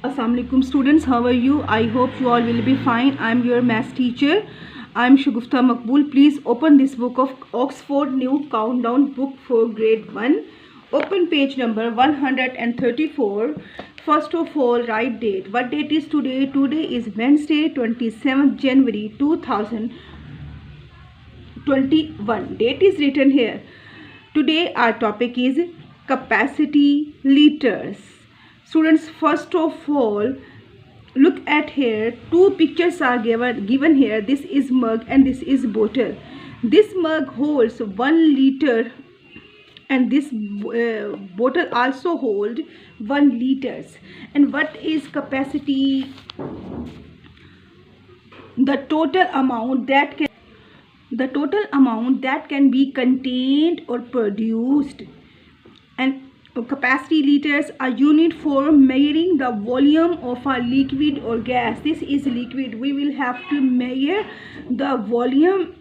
Assalamualaikum students, how are you? I hope you all will be fine. I am your math teacher. I am Shagufta Makbul. Please open this book of Oxford New Countdown book for grade 1. Open page number 134. First of all, write date. What date is today? Today is Wednesday, 27th January 2021. Date is written here. Today our topic is capacity liters. Students, first of all, look at here. Two pictures are given here. This is mug and this is bottle. This mug holds 1 liter and this bottle also hold 1 liters. And what is capacity? The total amount that can be contained or produced. And capacity liters are unit for measuring the volume of a liquid or gas. This is liquid. We will have to measure the volume.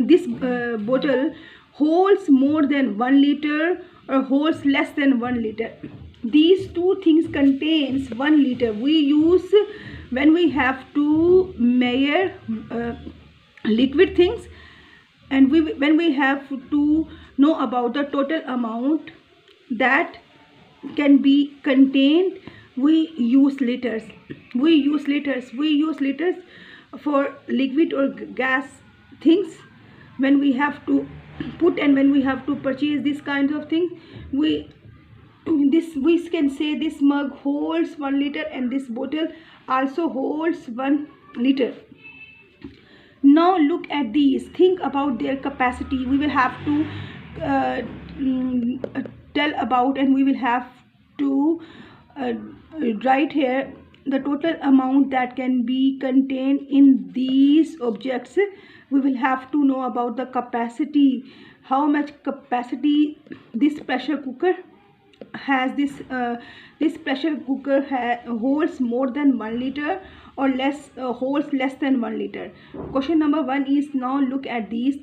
This bottle holds more than 1 liter or holds less than 1 liter. These two things contains 1 liter. We use when we have to measure liquid things, and when we have to know about the total amount that can be contained, we use liters. We use liters for liquid or gas things. When we have to put and when we have to purchase this kind of thing, we can say this mug holds 1 liter and this bottle also holds 1 liter. Now look at these. Think about their capacity. We will have to tell about, and we will have to write here the total amount that can be contained in these objects. We will have to know about the capacity, how much capacity this pressure cooker has. This pressure cooker holds more than 1 liter or holds less than 1 liter. Question number 1 is, now look at these.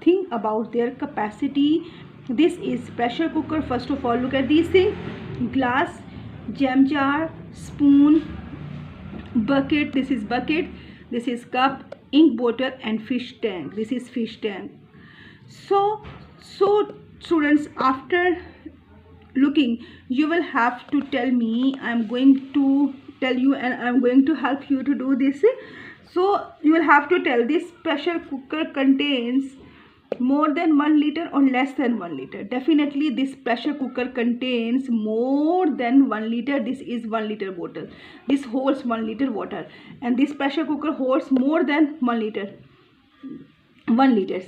Think about their capacity. This is pressure cooker. First of all, look at these things: glass, jam jar, spoon, bucket. This is bucket. This is cup, ink bottle, and fish tank. This is fish tank. So students, after looking, you will have to tell me. I'm going to tell you and I'm going to help you to do this. So you will have to tell, this pressure cooker contains more than 1 liter or less than 1 liter. Definitely this pressure cooker contains more than 1 liter. This is 1 liter bottle. This holds 1 liter water, and this pressure cooker holds more than 1 liter. 1 liters.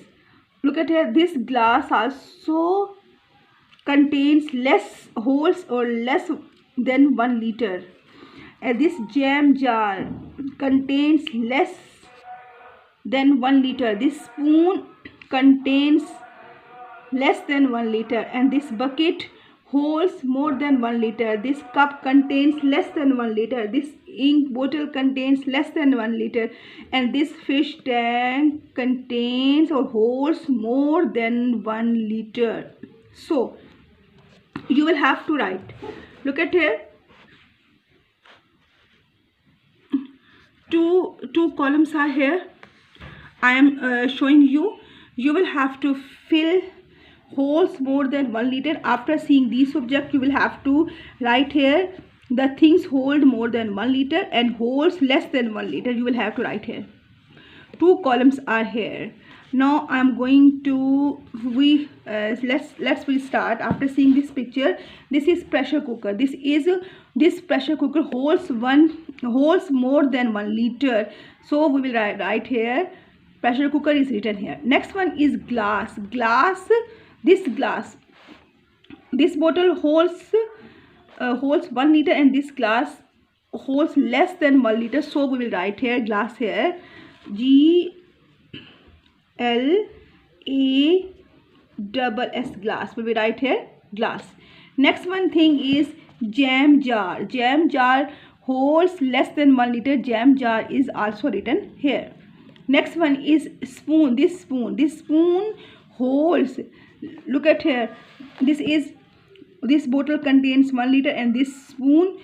Look at here. This glass also contains holds less than 1 liter. And this jam jar contains less than 1 liter. This spoon contains less than 1 liter, and this bucket holds more than 1 liter. This cup contains less than 1 liter. This ink bottle contains less than 1 liter, and this fish tank contains or holds more than 1 liter. So you will have to write. Look at here. Two columns are here. I am showing you. You will have to fill holds more than 1 liter. After seeing these objects, you will have to write here the things hold more than 1 liter and holds less than 1 liter. You will have to write here. Two columns are here. Now I am going to let's start. After seeing this picture, this is pressure cooker. This pressure cooker holds more than 1 liter. So we will write here. Pressure cooker is written here. Next one is glass. This bottle holds 1 liter, and this glass holds less than 1 liter. So we will write here glass here. GLASS, glass. We will write here glass. Next one thing is jam jar. Jam jar holds less than 1 liter. Jam jar is also written here. Next one is spoon. This spoon holds, look at here, this bottle contains 1 liter, and this spoon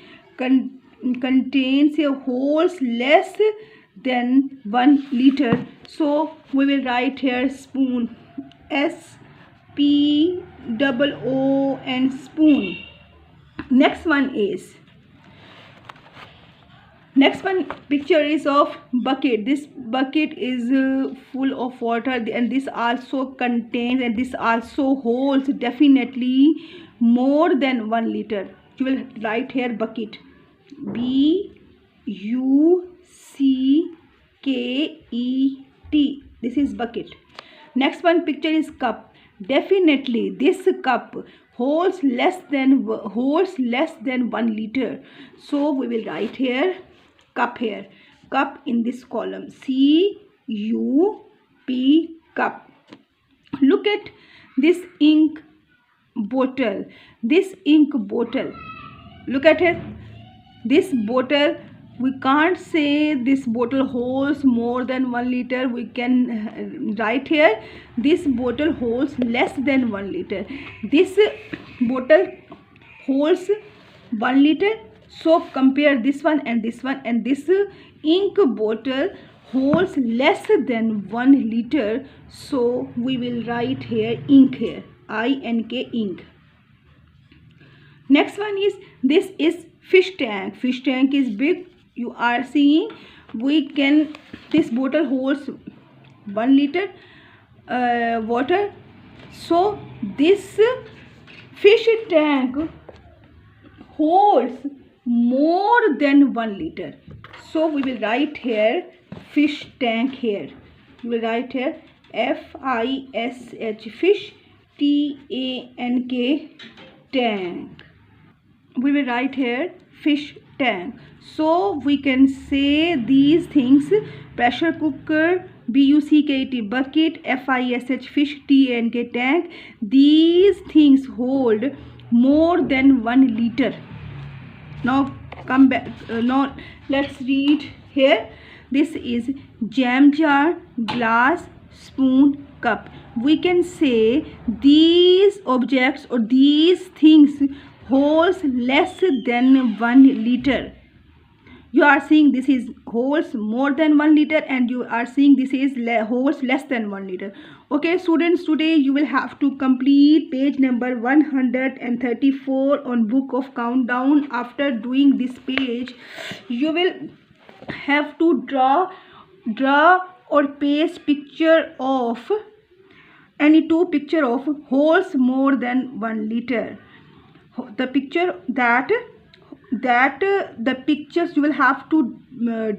contains a holes less than 1 liter. So we will write here spoon, SPOON, spoon. Next one picture is of bucket. This bucket is full of water, and this also contains, and this also holds definitely more than 1 liter. You will write here bucket, BUCKET. This is bucket. Next one picture is cup. Definitely this cup holds less than 1 liter. So we will write here cup here. Cup in this column. CUP, cup. Look at this ink bottle. This ink bottle. Look at it. This bottle, we can't say this bottle holds more than 1 liter. We can write here this bottle holds less than 1 liter. This bottle holds 1 liter. So compare this one and this one, and this ink bottle holds less than 1 liter. So we will write here ink here, INK, ink. Next one is, this is fish tank. Fish tank is big. You are seeing, this bottle holds 1 liter water. So this fish tank holds more than 1 liter. So we will write here fish tank here. We will write here FISH, fish, TANK, tank. We will write here fish tank. So we can say these things: pressure cooker, BUCKET, bucket, FISH, fish, TANK, tank. These things hold more than 1 liter. Now come back. Now let's read here. This is jam jar, glass, spoon, cup. We can say these objects or these things holds less than 1 liter. You are seeing this is holds more than 1 liter, and you are seeing this is holds less than 1 liter. Okay students, today you will have to complete page number 134 on book of countdown. After doing this page, you will have to draw or paste picture of any two picture of holds more than 1 liter. The picture the pictures you will have to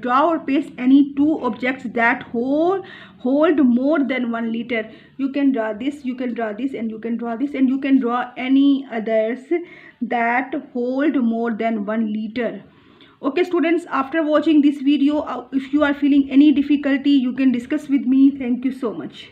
draw or paste any two objects that hold more than 1 liter. You can draw this, you can draw this, and you can draw this, and you can draw any others that hold more than 1 liter. Okay students, after watching this video, if you are feeling any difficulty, you can discuss with me. Thank you so much.